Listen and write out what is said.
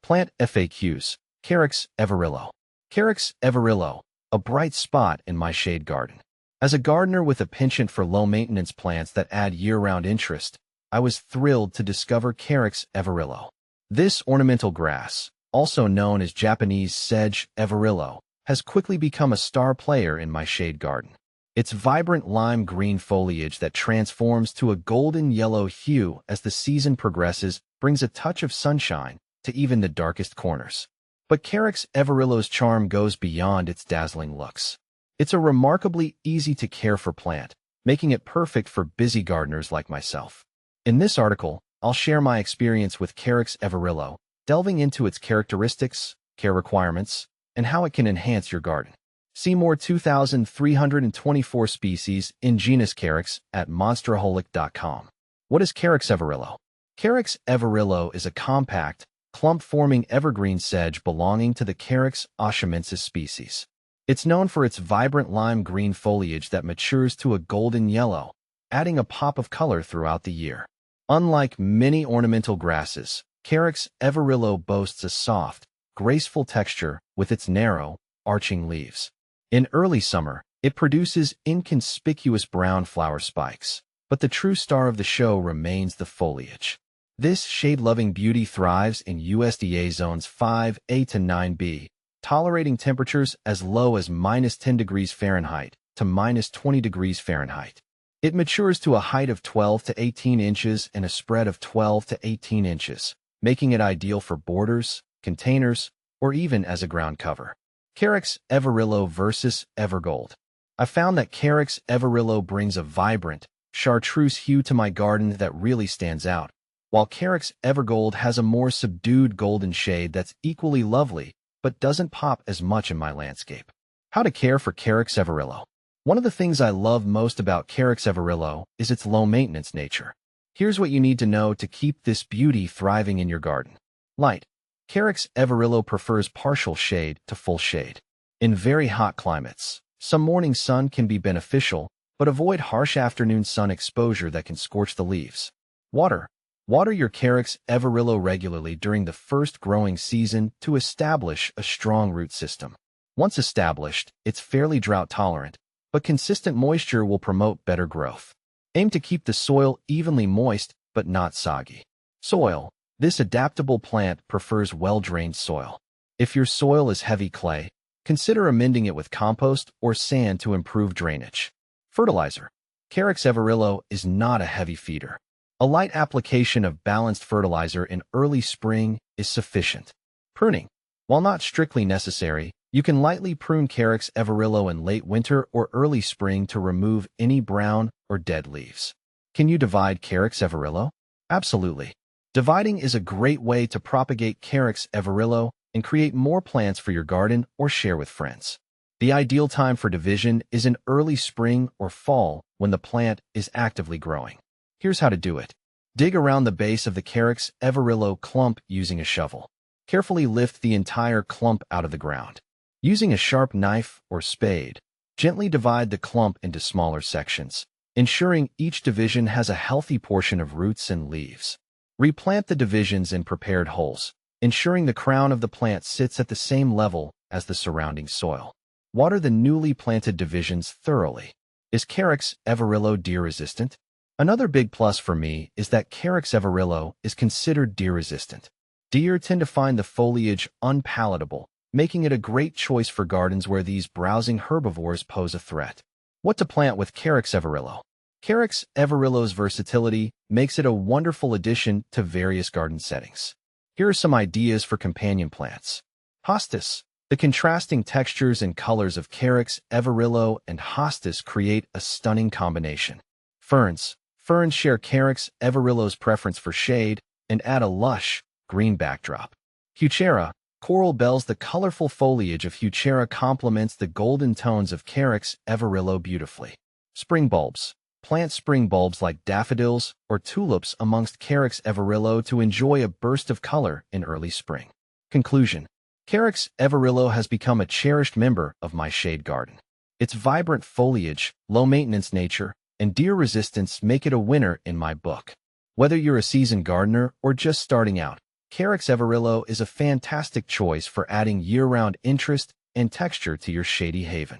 Plant FAQs. Carex Everillo. Carex Everillo, a bright spot in my shade garden. As a gardener with a penchant for low-maintenance plants that add year-round interest, I was thrilled to discover Carex Everillo. This ornamental grass, also known as Japanese sedge Everillo, has quickly become a star player in my shade garden. Its vibrant lime green foliage that transforms to a golden yellow hue as the season progresses brings a touch of sunshine to even the darkest corners. But Carex Everillo's charm goes beyond its dazzling looks. It's a remarkably easy-to-care-for plant, making it perfect for busy gardeners like myself. In this article, I'll share my experience with Carex Everillo, delving into its characteristics, care requirements, and how it can enhance your garden. See more 2,324 species in genus Carex at monsteraholic.com. What is Carex Everillo? Carex Everillo is a compact, clump-forming evergreen sedge belonging to the Carex oshimensis species. It's known for its vibrant lime green foliage that matures to a golden yellow, adding a pop of color throughout the year. Unlike many ornamental grasses, Carex Everillo boasts a soft, graceful texture with its narrow, arching leaves. In early summer, it produces inconspicuous brown flower spikes, but the true star of the show remains the foliage. This shade-loving beauty thrives in USDA zones 5A to 9B, tolerating temperatures as low as -10 degrees Fahrenheit to -20 degrees Fahrenheit. It matures to a height of 12 to 18 inches and a spread of 12 to 18 inches, making it ideal for borders, containers, or even as a ground cover. Carex Everillo versus Evergold. I found that Carex Everillo brings a vibrant, chartreuse hue to my garden that really stands out, while Carex Evergold has a more subdued golden shade that's equally lovely but doesn't pop as much in my landscape. How to care for Carex Everillo. One of the things I love most about Carex Everillo is its low-maintenance nature. Here's what you need to know to keep this beauty thriving in your garden. Light. Carex Everillo prefers partial shade to full shade. In very hot climates, some morning sun can be beneficial, but avoid harsh afternoon sun exposure that can scorch the leaves. Water. Water your Carex Everillo regularly during the first growing season to establish a strong root system. Once established, it's fairly drought-tolerant, but consistent moisture will promote better growth. Aim to keep the soil evenly moist but not soggy. Soil. This adaptable plant prefers well-drained soil. If your soil is heavy clay, consider amending it with compost or sand to improve drainage. Fertilizer. Carex Everillo is not a heavy feeder. A light application of balanced fertilizer in early spring is sufficient. Pruning. While not strictly necessary, you can lightly prune Carex Everillo in late winter or early spring to remove any brown or dead leaves. Can you divide Carex Everillo? Absolutely. Dividing is a great way to propagate Carex Everillo and create more plants for your garden or share with friends. The ideal time for division is in early spring or fall when the plant is actively growing. Here's how to do it. Dig around the base of the Carex Everillo clump using a shovel. Carefully lift the entire clump out of the ground. Using a sharp knife or spade, gently divide the clump into smaller sections, ensuring each division has a healthy portion of roots and leaves. Replant the divisions in prepared holes, ensuring the crown of the plant sits at the same level as the surrounding soil. Water the newly planted divisions thoroughly. Is Carex Everillo deer-resistant? Another big plus for me is that Carex Everillo is considered deer-resistant. Deer tend to find the foliage unpalatable, making it a great choice for gardens where these browsing herbivores pose a threat. What to plant with Carex Everillo? Carex Everillo's versatility makes it a wonderful addition to various garden settings. Here are some ideas for companion plants. Hostas. The contrasting textures and colors of Carex Everillo and hostas create a stunning combination. Ferns. Ferns share Carex Everillo's preference for shade and add a lush, green backdrop. Heuchera. Coral bells. The colorful foliage of Heuchera complements the golden tones of Carex Everillo beautifully. Spring bulbs. Plant spring bulbs like daffodils or tulips amongst Carex Everillo to enjoy a burst of color in early spring. Conclusion. Carex Everillo has become a cherished member of my shade garden. Its vibrant foliage, low-maintenance nature, and deer resistance make it a winner in my book. Whether you're a seasoned gardener or just starting out, Carex Everillo is a fantastic choice for adding year-round interest and texture to your shady haven.